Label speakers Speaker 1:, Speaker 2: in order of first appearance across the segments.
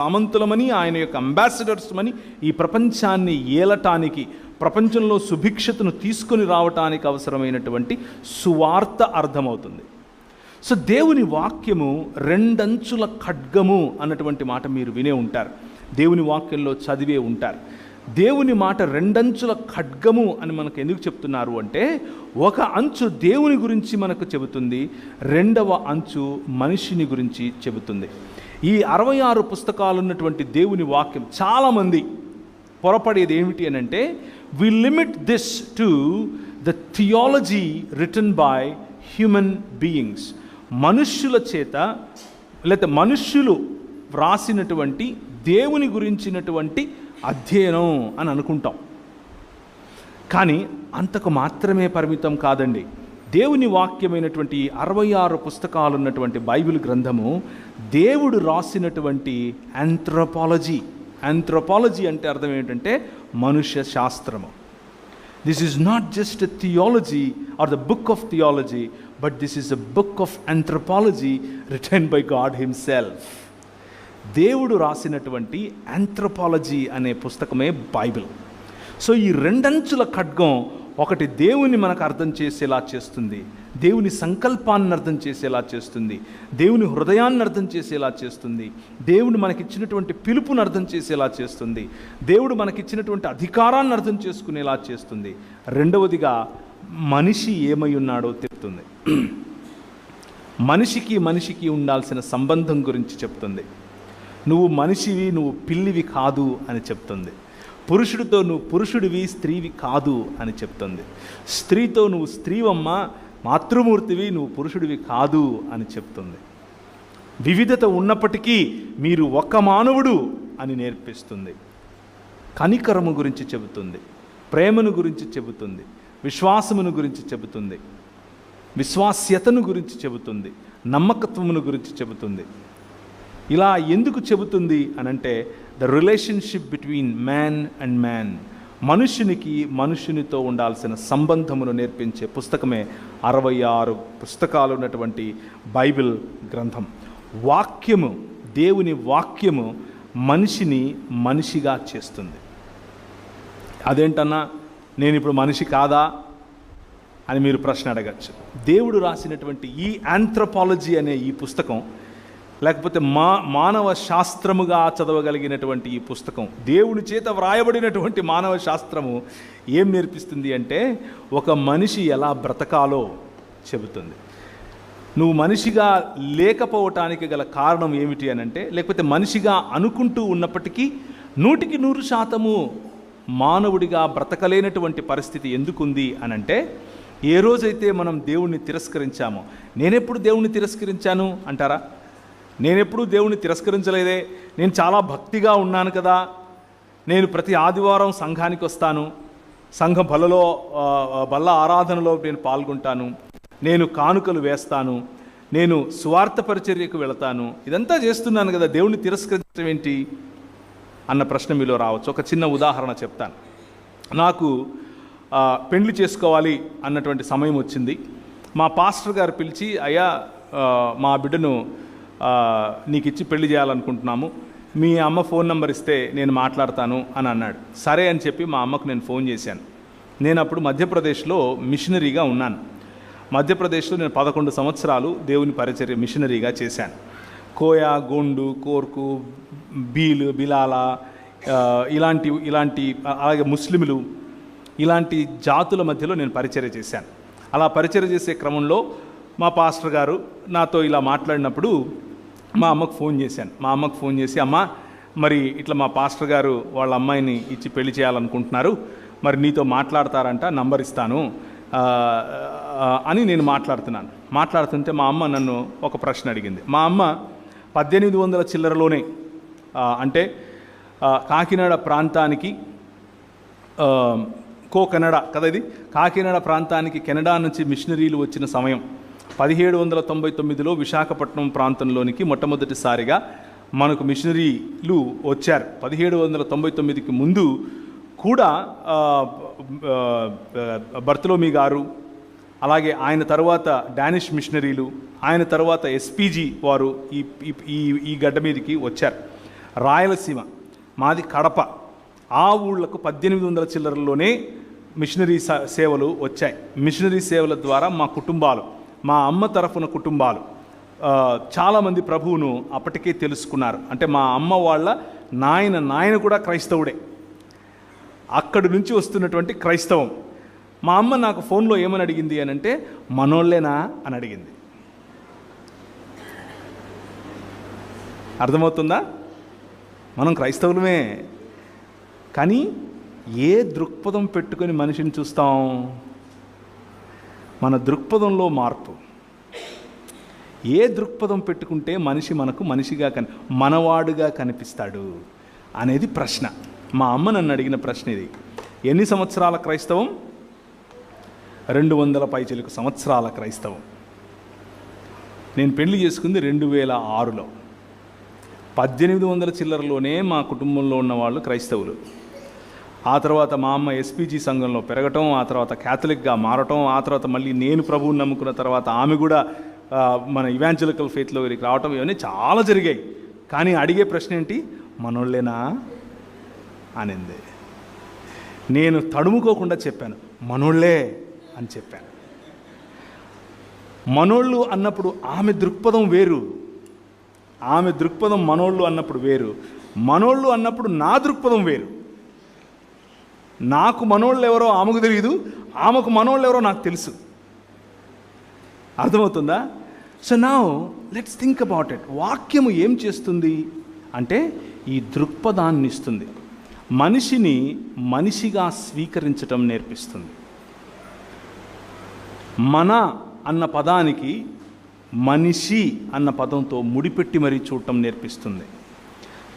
Speaker 1: సామంతులమని, ఆయన యొక్క అంబాసిడర్స్మని ఈ ప్రపంచాన్ని ఏలటానికి, ప్రపంచంలో సుభిక్షతను తీసుకొని రావటానికి అవసరమైనటువంటి సువార్త అర్థమవుతుంది. సో దేవుని వాక్యము రెండంచుల ఖడ్గము అన్నటువంటి మాట మీరు వినే ఉంటారు, దేవుని వాక్యంలో చదివే ఉంటారు. దేవుని మాట రెండంచుల ఖడ్గము అని మనకు ఎందుకు చెప్తున్నారు అంటే, ఒక అంచు దేవుని గురించి మనకు చెబుతుంది, రెండవ అంచు మనిషిని గురించి చెబుతుంది. ఈ 66 పుస్తకాలు ఉన్నటువంటి దేవుని వాక్యం చాలామంది పొరపడేది ఏమిటి అని అంటే, we limit this to the theology written by human beings. మనుష్యుల చేత లేకపోతే మనుష్యులు వ్రాసినటువంటి దేవుని గురించినటువంటి అధ్యయనం అని అనుకుంటాం. కానీ అంతకు మాత్రమే పరిమితం కాదండి. దేవుని వాక్యమైనటువంటి 66 పుస్తకాలు ఉన్నటువంటి బైబిల్ గ్రంథము దేవుడు రాసినటువంటి ఆంథ్రోపాలజీ. ఆంథ్రోపాలజీ అంటే అర్థం ఏంటంటే మనుష్య శాస్త్రము. This is not just a theology or the book of theology, but this is a book of anthropology written by God himself. దేవుడు రాసినటువంటి ఆంథ్రోపాలజీ అనే పుస్తకమే బైబిల్. సో ఈ రెండంచుల ఖడ్గం ఒకటి దేవుని మనకు అర్థం చేసేలా చేస్తుంది, దేవుని సంకల్పాన్ని అర్థం చేసేలా చేస్తుంది, దేవుని హృదయాన్ని అర్థం చేసేలా చేస్తుంది, దేవుడు మనకిచ్చినటువంటి పిలుపుని అర్థం చేసేలా చేస్తుంది, దేవుడు మనకిచ్చినటువంటి అధికారాన్ని అర్థం చేసుకునేలా చేస్తుంది. రెండవదిగా మనిషి ఏమై ఉన్నాడో చెప్తుంది, మనిషికి ఉండాల్సిన సంబంధం గురించి చెప్తుంది. నువ్వు మనిషివి, నువ్వు పిల్లివి కాదు అని చెప్తుంది. పురుషుడితో నువ్వు పురుషుడివి, స్త్రీవి కాదు అని చెప్తుంది. స్త్రీతో నువ్వు స్త్రీవమ్మ, మాతృమూర్తివి, నువ్వు పురుషుడివి కాదు అని చెప్తుంది. వివిధత ఉన్నప్పటికీ మీరు ఒక్క మానవుడు అని నేర్పిస్తుంది. కనికరము గురించి చెబుతుంది, ప్రేమను గురించి చెబుతుంది, విశ్వాసమును గురించి చెబుతుంది, విశ్వాస్యతను గురించి చెబుతుంది, నమ్మకత్వమును గురించి చెబుతుంది. ఇలా ఎందుకు చెబుతుంది అనంటే, the relationship between man and man, మనుషునితో ఉండాల్సిన సంబంధమును నేర్పించే పుస్తకమే 66 పుస్తకాలు ఉన్నటువంటి బైబిల్ గ్రంథం. వాక్యము, దేవుని వాక్యము మనిషిని మనిషిగా చేస్తుంది. అదేంటన్నా, నేను ఇప్పుడు మనిషి కాదా అని మీరు ప్రశ్న అడగచ్చు. దేవుడు రాసినటువంటి ఈ ఆంథ్రోపాలజీ అనే ఈ పుస్తకం, లేకపోతే మానవ శాస్త్రముగా చదవగలిగినటువంటి ఈ పుస్తకం, దేవుని చేత వ్రాయబడినటువంటి మానవ శాస్త్రము ఏం నేర్పిస్తుంది అంటే, ఒక మనిషి ఎలా బ్రతకాలో చెబుతుంది. నువ్వు మనిషిగా లేకపోవటానికి గల కారణం ఏమిటి అని అంటే, లేకపోతే మనిషిగా అనుకుంటూ ఉన్నప్పటికీ 100% మానవుడిగా బ్రతకలేనటువంటి పరిస్థితి ఎందుకుంది అని అంటే, ఏ రోజైతే మనం దేవుణ్ణి తిరస్కరించామో. నేనెప్పుడు దేవుణ్ణి తిరస్కరించాను అంటారా? నేనెప్పుడు దేవుణ్ణి తిరస్కరించలేదే, నేను చాలా భక్తిగా ఉన్నాను కదా, నేను ప్రతి ఆదివారం సంఘానికి వస్తాను, సంఘ బల్ల ఆరాధనలో నేను పాల్గొంటాను, నేను కానుకలు వేస్తాను, నేను సువార్త పరిచర్యకు వెళతాను, ఇదంతా చేస్తున్నాను కదా, దేవుణ్ణి తిరస్కరించడం ఏంటి అన్న ప్రశ్న మీలో రావచ్చు. ఒక చిన్న ఉదాహరణ చెప్తాను. నాకు పెళ్లి చేసుకోవాలి అన్నటువంటి సమయం వచ్చింది. మా పాస్టర్ గారు పిలిచి, అయ్యా మా బిడ్డను నీకు ఇచ్చి పెళ్లి చేయాలనుకుంటున్నాము, మీ అమ్మ ఫోన్ నెంబర్ ఇస్తే నేను మాట్లాడతాను అని అన్నాడు. సరే అని చెప్పి మా అమ్మకు నేను ఫోన్ చేశాను. నేను అప్పుడు మధ్యప్రదేశ్లో మిషనరీగా ఉన్నాను. మధ్యప్రదేశ్లో నేను 11 సంవత్సరాలు దేవుని పరిచర్య మిషనరీగా చేశాను. కోయా, గోండు, కోర్కు, బిలాలా ఇలాంటి అలాగే ముస్లింలు, ఇలాంటి జాతుల మధ్యలో నేను పరిచర్య చేశాను. అలా పరిచర్య చేసే క్రమంలో మా పాస్టర్ గారు నాతో ఇలా మాట్లాడినప్పుడు మా అమ్మకు ఫోన్ చేశాను. మా అమ్మకు ఫోన్ చేసి, అమ్మ మరి ఇట్లా మా పాస్టర్ గారు వాళ్ళ అమ్మాయిని ఇచ్చి పెళ్లి చేయాలనుకుంటున్నారు, మరి నీతో మాట్లాడతారంట, నంబర్ ఇస్తాను అని నేను మాట్లాడుతుంటే మా అమ్మ నన్ను ఒక ప్రశ్న అడిగింది. మా అమ్మ 1800 చిల్లరలోనే, అంటే కాకినాడ ప్రాంతానికి కెనడా కదా ఇది, కాకినాడ ప్రాంతానికి కెనడా నుంచి మిషనరీలు వచ్చిన సమయం 1799లో విశాఖపట్నం ప్రాంతంలోనికి మొట్టమొదటిసారిగా మనకు మిషనరీలు వచ్చారు. 1799కి ముందు కూడా బర్తలోమీ గారు, అలాగే ఆయన తర్వాత డానిష్ మిషనరీలు, ఆయన తర్వాత ఎస్పీజీ వారు ఈ గడ్డ మీదకి వచ్చారు. రాయలసీమ, మాది కడప. ఆ ఊళ్ళకు 1800 చిల్లరల్లోనే మిషనరీ సేవలు వచ్చాయి. మిషనరీ సేవల ద్వారా మా కుటుంబాలు, మా అమ్మ తరఫున కుటుంబాలు చాలామంది ప్రభువును అప్పటికే తెలుసుకున్నారు. అంటే మా అమ్మ వాళ్ళ నాయన కూడా క్రైస్తవుడే. అక్కడి నుంచి వస్తున్నటువంటి క్రైస్తవం. మా అమ్మ నాకు ఫోన్లో ఏమని అడిగింది అని అంటే, మనోళ్ళేనా అని అడిగింది. అర్థమవుతుందా? మనం క్రైస్తవులమే, కానీ ఏ దృక్పథం పెట్టుకొని మనిషిని చూస్తాం? మన దృక్పథంలో మార్పు. ఏ దృక్పథం పెట్టుకుంటే మనిషి మనకు మనిషిగా మనవాడుగా కనిపిస్తాడు అనేది ప్రశ్న. మా అమ్మ నన్ను అడిగిన ప్రశ్న ఇది. ఎన్ని సంవత్సరాల క్రైస్తవం? 200 పైచిలకు సంవత్సరాల క్రైస్తవం. నేను పెళ్లి చేసుకుంది 2006లో. 1800 చిల్లరలోనే మా కుటుంబంలో ఉన్నవాళ్ళు క్రైస్తవులు. ఆ తర్వాత మా అమ్మ ఎస్పీజీ సంఘంలో పెరగటం, ఆ తర్వాత క్యాథలిక్గా మారటం, ఆ తర్వాత మళ్ళీ నేను ప్రభువుని నమ్ముకున్న తర్వాత ఆమె కూడా మన ఇవాంజలికల్ ఫెయిత్లో రావటం, ఇవన్నీ చాలా జరిగాయి. కానీ అడిగే ప్రశ్న ఏంటి? మనోళ్ళేనా అనింది. నేను తడుముకోకుండా చెప్పాను, మనోళ్ళే అని చెప్పాను. మనోళ్ళు అన్నప్పుడు ఆమె దృక్పథం వేరు. ఆమె దృక్పథం మనోళ్ళు అన్నప్పుడు వేరు, మనోళ్ళు అన్నప్పుడు నా దృక్పథం వేరు. నాకు మనోళ్ళు ఎవరో ఆమెకు తెలియదు, ఆమెకు మనోళ్ళు ఎవరో నాకు తెలుసు. అర్థమవుతుందా? So now let's think about it. వాక్యము ఏం చేస్తుంది అంటే ఈ దృక్పథాన్ని ఇస్తుంది. మనిషిని మనిషిగా స్వీకరించటం నేర్పిస్తుంది. మన అన్న పదానికి మనిషి అన్న పదంతో ముడిపెట్టి మరీ చూడటం నేర్పిస్తుంది.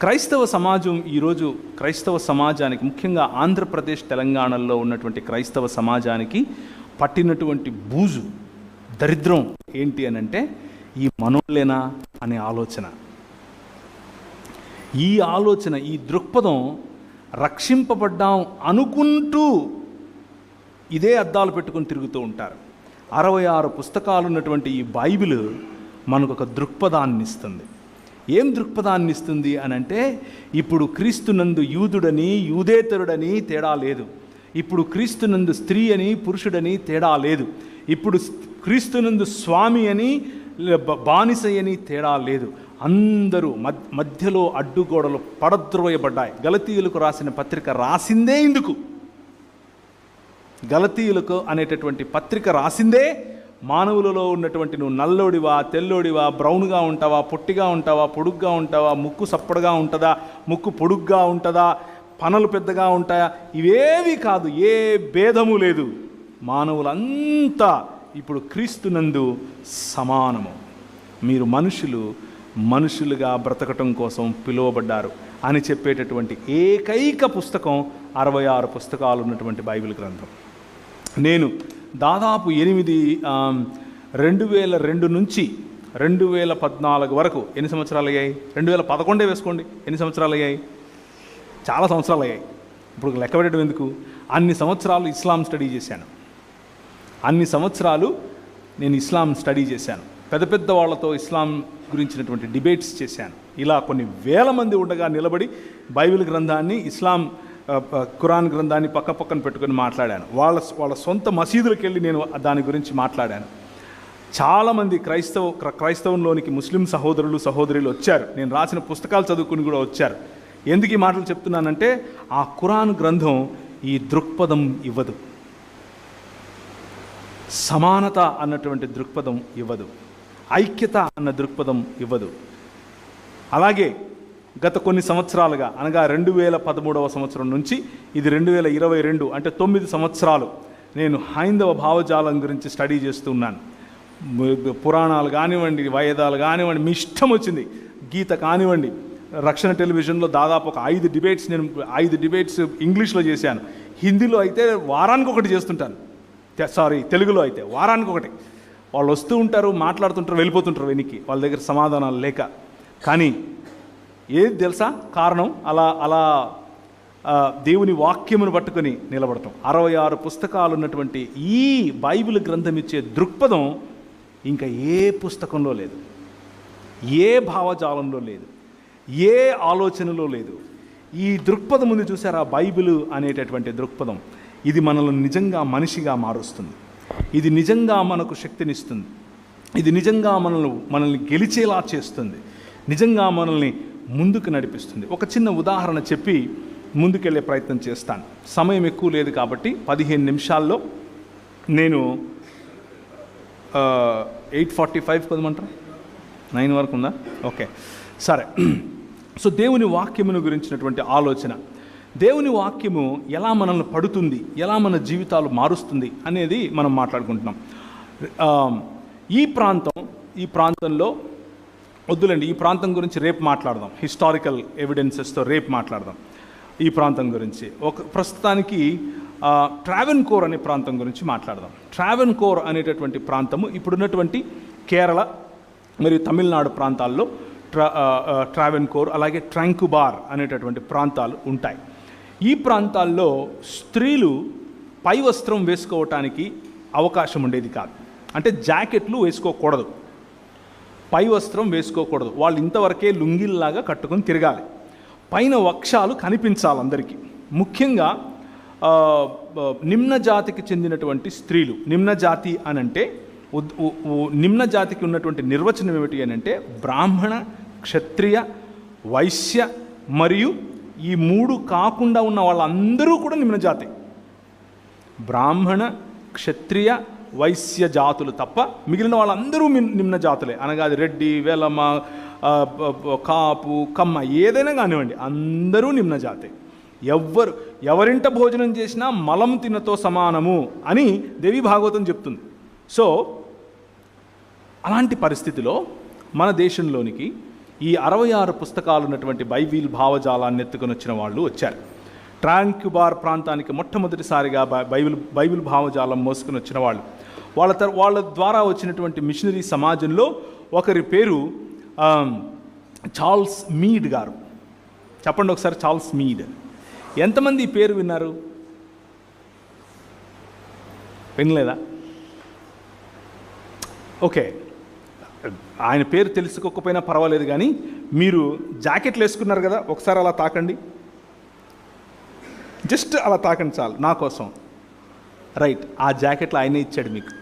Speaker 1: క్రైస్తవ సమాజం ఈరోజు, క్రైస్తవ సమాజానికి, ముఖ్యంగా ఆంధ్రప్రదేశ్ తెలంగాణలో ఉన్నటువంటి క్రైస్తవ సమాజానికి పట్టినటువంటి బూజు, దరిద్రం ఏంటి అని అంటే ఈ మనోళ్ళేనా అనే ఆలోచన. ఈ ఆలోచన, ఈ దృక్పథం రక్షింపబడ్డాం అనుకుంటూ ఇదే అద్దాలు పెట్టుకొని తిరుగుతూ ఉంటారు. 66 పుస్తకాలు ఉన్నటువంటి ఈ బైబిల్ మనకు ఒక దృక్పథాన్ని ఇస్తుంది. ఏం దృక్పథాన్ని ఇస్తుంది అని అంటే, ఇప్పుడు క్రీస్తునందు యూదుడని యూదేతరుడని తేడా లేదు. ఇప్పుడు క్రీస్తునందు స్త్రీ అని పురుషుడని తేడా లేదు. ఇప్పుడు క్రీస్తునందు స్వామి అని బానిస అని తేడా లేదు. అందరూ మధ్యలో అడ్డుగోడలు పడద్రోయబడ్డాయి. గలతీయులకు రాసిన పత్రిక రాసిందే ఇందుకు. గలతీయులకు అనేటటువంటి పత్రిక రాసిందే మానవులలో ఉన్నటువంటి, నువ్వు నల్లోడివా, తెల్లోడివా, బ్రౌన్గా ఉంటావా, పొట్టిగా ఉంటావా, పొడుగ్గా ఉంటావా, ముక్కు సప్పడుగా ఉంటుందా, ముక్కు పొడుగ్గా ఉంటుందా, పనలు పెద్దగా ఉంటాయా, ఇవేవి కాదు. ఏ భేదము లేదు. మానవులంతా ఇప్పుడు క్రీస్తునందు సమానము. మీరు మనుషులుగా బ్రతకటం కోసం పిలువబడ్డారు అని చెప్పేటటువంటి ఏకైక పుస్తకం 66 పుస్తకాలు ఉన్నటువంటి బైబిల్ గ్రంథం. నేను దాదాపు 2002 నుంచి 2014 వరకు ఎన్ని సంవత్సరాలు అయ్యాయి? 2011 వేసుకోండి, ఎన్ని సంవత్సరాలు అయ్యాయి? చాలా సంవత్సరాలు అయ్యాయి. ఇప్పుడు లెక్క పెట్టడం ఎందుకు? అన్ని సంవత్సరాలు ఇస్లాం స్టడీ చేశాను. అన్ని సంవత్సరాలు నేను ఇస్లాం స్టడీ చేశాను. పెద్ద పెద్ద వాళ్ళతో ఇస్లాం గురించినటువంటి డిబేట్స్ చేశాను. ఇలా కొన్ని వేల మంది ఉండగా నిలబడి బైబిల్ గ్రంథాన్ని, ఇస్లాం ఖురాన్ గ్రంథాన్ని పక్కన పెట్టుకొని మాట్లాడాను. వాళ్ళ సొంత మసీదులకు వెళ్ళి నేను దాని గురించి మాట్లాడాను. చాలామంది క్రైస్తవంలోనికి ముస్లిం సహోదరులు సహోదరులు వచ్చారు. నేను రాసిన పుస్తకాలు చదువుకుని కూడా వచ్చారు. ఎందుకు ఈ మాటలు చెప్తున్నానంటే, ఆ ఖురాన్ గ్రంథం ఈ దృక్పథం ఇవ్వదు. సమానత అన్నటువంటి దృక్పథం ఇవ్వదు. ఐక్యత అన్న దృక్పథం ఇవ్వదు. అలాగే గత కొన్ని సంవత్సరాలుగా, అనగా 2013వ సంవత్సరం నుంచి ఇది 2022, అంటే 9 సంవత్సరాలు నేను హైందవ భావజాలం గురించి స్టడీ చేస్తున్నాను. పురాణాలు కానివ్వండి, వేదాలు కానివ్వండి, మీ ఇష్టం వచ్చింది, గీత కానివ్వండి. రక్షణ టెలివిజన్లో దాదాపు ఒక 5 డిబేట్స్, నేను 5 డిబేట్స్ ఇంగ్లీష్లో చేశాను. హిందీలో అయితే వారానికి ఒకటి చేస్తుంటాను. తెలుగులో అయితే వారానికి ఒకటి. వాళ్ళు వస్తూ ఉంటారు, మాట్లాడుతుంటారు, వెళ్ళిపోతుంటారు వెనక్కి, వాళ్ళ దగ్గర సమాధానాలు లేక. కానీ ఏది తెలుసా కారణం? అలా దేవుని వాక్యమును పట్టుకొని నిలబడటం. 66 పుస్తకాలు ఉన్నటువంటి ఈ బైబిల్ గ్రంథం ఇచ్చే దృక్పథం ఇంకా ఏ పుస్తకంలో లేదు, ఏ భావజాలంలో లేదు. ఏ ఆలోచనలో లేదు. ఈ దృక్పథం ఉంది చూసారా, బైబిల్ అనేటటువంటి దృక్పథం, ఇది మనల్ని నిజంగా మనిషిగా మారుస్తుంది. ఇది నిజంగా మనకు శక్తినిస్తుంది. ఇది నిజంగా మనల్ని గెలిచేలా చేస్తుంది. నిజంగా మనల్ని ముందుకు నడిపిస్తుంది. ఒక చిన్న ఉదాహరణ చెప్పి ముందుకెళ్ళే ప్రయత్నం చేస్తాను. సమయం ఎక్కువ లేదు కాబట్టి 15 నిమిషాల్లో నేను 8:45 కొదమంటారా, 9 వరకు ఉందా? ఓకే, సరే. సో దేవుని వాక్యమును గురించినటువంటి ఆలోచన, దేవుని వాక్యము ఎలా మనల్ని పడుతుంది, ఎలా మన జీవితాలు మారుస్తుంది అనేది మనం మాట్లాడుకుంటున్నాం. ఈ ప్రాంతంలో వద్దులండి, ఈ ప్రాంతం గురించి రేపు మాట్లాడదాం. హిస్టారికల్ ఎవిడెన్సెస్తో రేపు మాట్లాడదాం ఈ ప్రాంతం గురించి. ప్రస్తుతానికి ట్రావెన్కోర్ అనే ప్రాంతం గురించి మాట్లాడదాం. ట్రావెన్కోర్ అనేటటువంటి ప్రాంతము ఇప్పుడున్నటువంటి కేరళ మరియు తమిళనాడు ప్రాంతాల్లో ట్రావెన్కోర్, అలాగే ట్రాంకుబార్ అనేటటువంటి ప్రాంతాలు ఉంటాయి. ఈ ప్రాంతాల్లో స్త్రీలు పై వస్త్రం వేసుకోవటానికి అవకాశం ఉండేది కాదు. అంటే జాకెట్లు వేసుకోకూడదు, పై వస్త్రం వేసుకోకూడదు. వాళ్ళు ఇంతవరకే లుంగిల్లాగా కట్టుకొని తిరగాలి. పైన వక్షాలు కనిపించాలి అందరికీ. ముఖ్యంగా నిమ్న జాతికి చెందినటువంటి స్త్రీలు, నిమ్న జాతి అనంటే నిమ్న జాతికి ఉన్నటువంటి నిర్వచనం ఏమిటి అని అంటే బ్రాహ్మణ, క్షత్రియ, వైశ్య మరియు ఈ 3 కాకుండా ఉన్న వాళ్ళందరూ కూడా నిమ్న జాతి. బ్రాహ్మణ, క్షత్రియ, వైశ్య జాతులు తప్ప మిగిలిన వాళ్ళందరూ నిమ్న జాతులే. అనగా అది రెడ్డి, వేలమ్మ, కాపు, కమ్మ ఏదైనా కానివ్వండి, అందరూ నిమ్న జాతే. ఎవరింట భోజనం చేసినా మలం తినతో సమానము అని దేవి భాగవతం చెప్తుంది. సో అలాంటి పరిస్థితిలో మన దేశంలోనికి ఈ 66 పుస్తకాలు ఉన్నటువంటి బైబిల్ భావజాలాన్ని ఎత్తుకొని వచ్చిన వాళ్ళు వచ్చారు. ట్రాంకుబార్ ప్రాంతానికి మొట్టమొదటిసారిగా బైబిల్ భావజాలం మోసుకొని వచ్చిన వాళ్ళు. వాళ్ళ ద్వారా వచ్చినటువంటి మిషనరీ సమాజంలో ఒకరి పేరు చార్ల్స్ మీడ్ గారు. చెప్పండి ఒకసారి, చార్ల్స్ మీడ్. ఎంతమంది ఈ పేరు విన్నారు? వినలేదా? ఓకే, ఆయన పేరు తెలుసుకోకపోయినా పర్వాలేదు, కానీ మీరు జాకెట్లు వేసుకున్నారు కదా, ఒకసారి అలా తాకండి, జస్ట్ అలా తాకండి చాలు నా కోసం. రైట్, ఆ జాకెట్లు ఆయనే ఇచ్చాడు మీకు.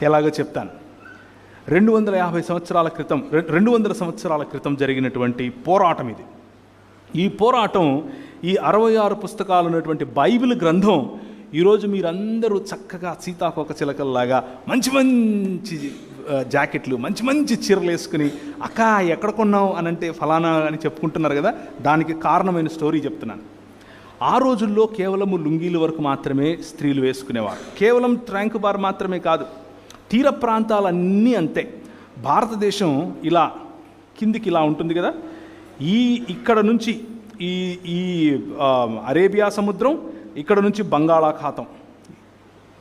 Speaker 1: ఎలాగో చెప్తాను. 250 సంవత్సరాల క్రితం 200 సంవత్సరాల క్రితం జరిగినటువంటి పోరాటం ఇది. ఈ పోరాటం, ఈ 66 పుస్తకాలు ఉన్నటువంటి బైబిల్ గ్రంథం ఈరోజు మీరందరూ చక్కగా సీతాకోక చిలకల్లాగా మంచి మంచి జాకెట్లు, మంచి మంచి చీరలు వేసుకుని అక్క ఎక్కడ కొన్నావు అని అంటే ఫలానా అని చెప్పుకుంటున్నారు కదా. దానికి కారణమైన స్టోరీ చెప్తున్నాను. ఆ రోజుల్లో కేవలము లుంగీల వరకు మాత్రమే స్త్రీలు వేసుకునేవారు. కేవలం ట్రాంకుబార్ మాత్రమే కాదు, తీర ప్రాంతాలన్నీ అంతే. భారతదేశం ఇలా కిందికి ఇలా ఉంటుంది కదా, ఇక్కడ నుంచి ఈ అరేబియా సముద్రం, ఇక్కడ నుంచి బంగాళాఖాతం,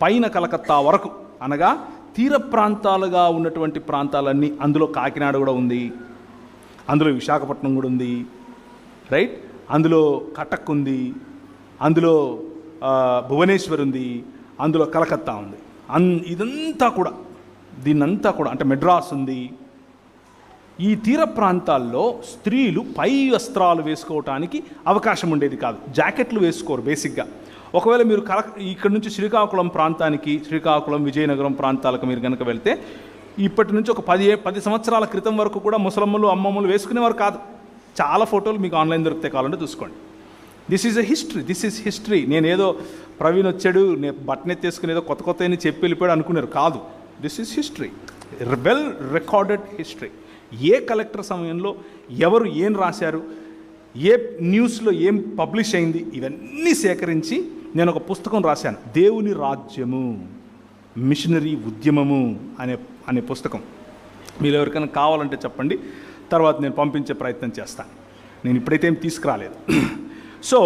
Speaker 1: పైన కలకత్తా వరకు, అనగా తీర ప్రాంతాలుగా ఉన్నటువంటి ప్రాంతాలన్నీ. అందులో కాకినాడ కూడా ఉంది, అందులో విశాఖపట్నం కూడా ఉంది, రైట్, అందులో కటక్ ఉంది, అందులో భువనేశ్వర్ ఉంది, అందులో కలకత్తా ఉంది. ఇదంతా కూడా, దీన్నంతా కూడా అంటే మెడ్రాస్ ఉంది. ఈ తీర ప్రాంతాల్లో స్త్రీలు పై వస్త్రాలు వేసుకోవటానికి అవకాశం ఉండేది కాదు. జాకెట్లు వేసుకోరు బేసిక్గా. ఒకవేళ మీరు ఇక్కడ నుంచి శ్రీకాకుళం ప్రాంతానికి, శ్రీకాకుళం, విజయనగరం ప్రాంతాలకు మీరు కనుక వెళ్తే ఇప్పటి నుంచి ఒక 10 సంవత్సరాల క్రితం వరకు కూడా ముసలమ్మలు, అమ్మమ్మలు వేసుకునేవారు కాదు. చాలా ఫోటోలు మీకు ఆన్లైన్ దొరికితే కావాలంటే చూసుకోండి. This is history. నేనేదో ప్రవీణ్ వచ్చాడు, నేను బట్టనెత్తేసుకుని ఏదో కొత్త అని చెప్పి వెళ్ళిపోయాడు అనుకున్నారు. కాదు, this is history, well recorded history. A collector సమయంలో ఎవరు ఏం రాశారు, ఏ న్యూస్లో ఏం పబ్లిష్ అయింది, ఇవన్నీ సేకరించి నేను ఒక పుస్తకం రాశాను, దేవుని రాజ్యము, మిషనరీ ఉద్యమము అనే పుస్తకం. మీరు ఎవరికైనా కావాలంటే చెప్పండి, తర్వాత నేను పంపించే ప్రయత్నం చేస్తాను. నేను ఇప్పుడైతే ఏం తీసుకురాలేదు. సో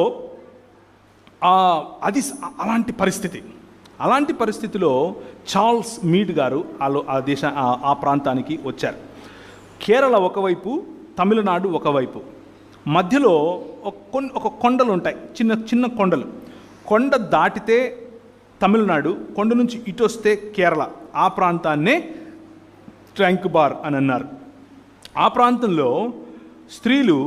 Speaker 1: అది అలాంటి పరిస్థితిలో చార్ల్స్ మీడ్ గారు ఆ ప్రాంతానికి వచ్చారు. కేరళ ఒకవైపు, తమిళనాడు ఒకవైపు, మధ్యలో ఒక కొండలు ఉంటాయి, చిన్న చిన్న కొండలు. కొండ దాటితే తమిళనాడు, కొండ నుంచి ఇటు వస్తే కేరళ. ఆ ప్రాంతాన్నే ట్రాంకుబార్ అని అన్నారు. ఆ ప్రాంతంలో స్త్రీలు